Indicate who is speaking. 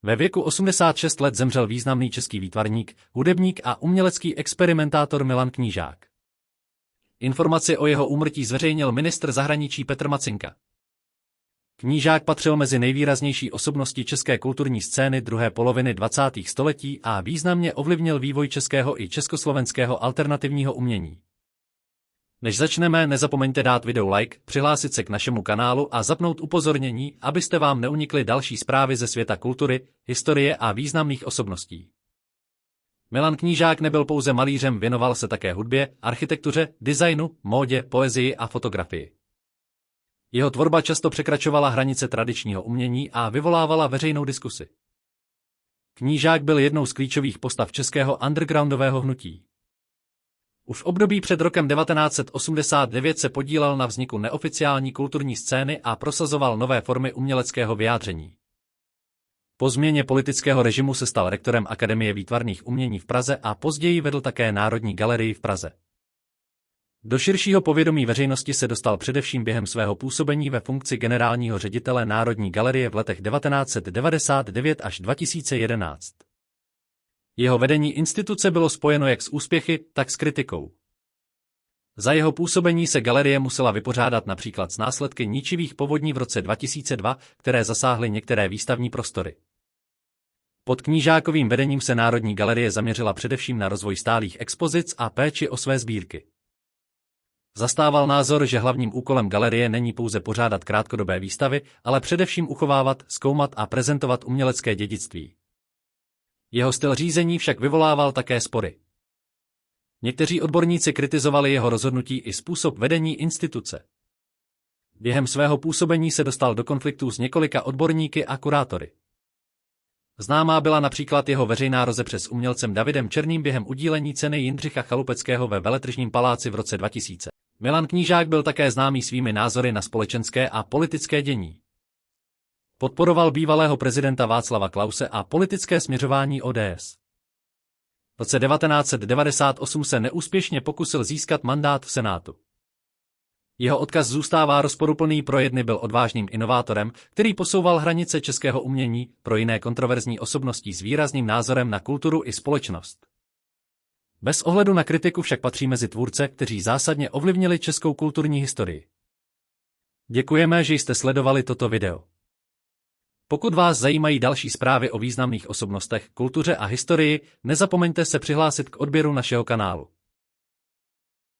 Speaker 1: Ve věku 86 let zemřel významný český výtvarník, hudebník a umělecký experimentátor Milan Knížák. Informaci o jeho úmrtí zveřejnil ministr zahraničí Petr Macinka. Knížák patřil mezi nejvýraznější osobnosti české kulturní scény druhé poloviny 20. století a významně ovlivnil vývoj českého i československého alternativního umění. Než začneme, nezapomeňte dát videu like, přihlásit se k našemu kanálu a zapnout upozornění, abyste vám neunikly další zprávy ze světa kultury, historie a významných osobností. Milan Knížák nebyl pouze malířem, věnoval se také hudbě, architektuře, designu, módě, poezii a fotografii. Jeho tvorba často překračovala hranice tradičního umění a vyvolávala veřejnou diskusi. Knížák byl jednou z klíčových postav českého undergroundového hnutí. Už v období před rokem 1989 se podílel na vzniku neoficiální kulturní scény a prosazoval nové formy uměleckého vyjádření. Po změně politického režimu se stal rektorem Akademie výtvarných umění v Praze a později vedl také Národní galerii v Praze. Do širšího povědomí veřejnosti se dostal především během svého působení ve funkci generálního ředitele Národní galerie v letech 1999 až 2011. Jeho vedení instituce bylo spojeno jak s úspěchy, tak s kritikou. Za jeho působení se galerie musela vypořádat například s následky ničivých povodní v roce 2002, které zasáhly některé výstavní prostory. Pod Knížákovým vedením se Národní galerie zaměřila především na rozvoj stálých expozic a péči o své sbírky. Zastával názor, že hlavním úkolem galerie není pouze pořádat krátkodobé výstavy, ale především uchovávat, zkoumat a prezentovat umělecké dědictví. Jeho styl řízení však vyvolával také spory. Někteří odborníci kritizovali jeho rozhodnutí i způsob vedení instituce. Během svého působení se dostal do konfliktů s několika odborníky a kurátory. Známá byla například jeho veřejná rozepře s umělcem Davidem Černým během udílení ceny Jindřicha Chalupeckého ve Veletržním paláci v roce 2000. Milan Knížák byl také známý svými názory na společenské a politické dění. Podporoval bývalého prezidenta Václava Klause a politické směřování ODS. V roce 1998 se neúspěšně pokusil získat mandát v Senátu. Jeho odkaz zůstává rozporuplný, pro jedny byl odvážným inovátorem, který posouval hranice českého umění, pro jiné kontroverzní osobností s výrazným názorem na kulturu i společnost. Bez ohledu na kritiku však patří mezi tvůrce, kteří zásadně ovlivnili českou kulturní historii. Děkujeme, že jste sledovali toto video. Pokud vás zajímají další zprávy o významných osobnostech, kultuře a historii, nezapomeňte se přihlásit k odběru našeho kanálu.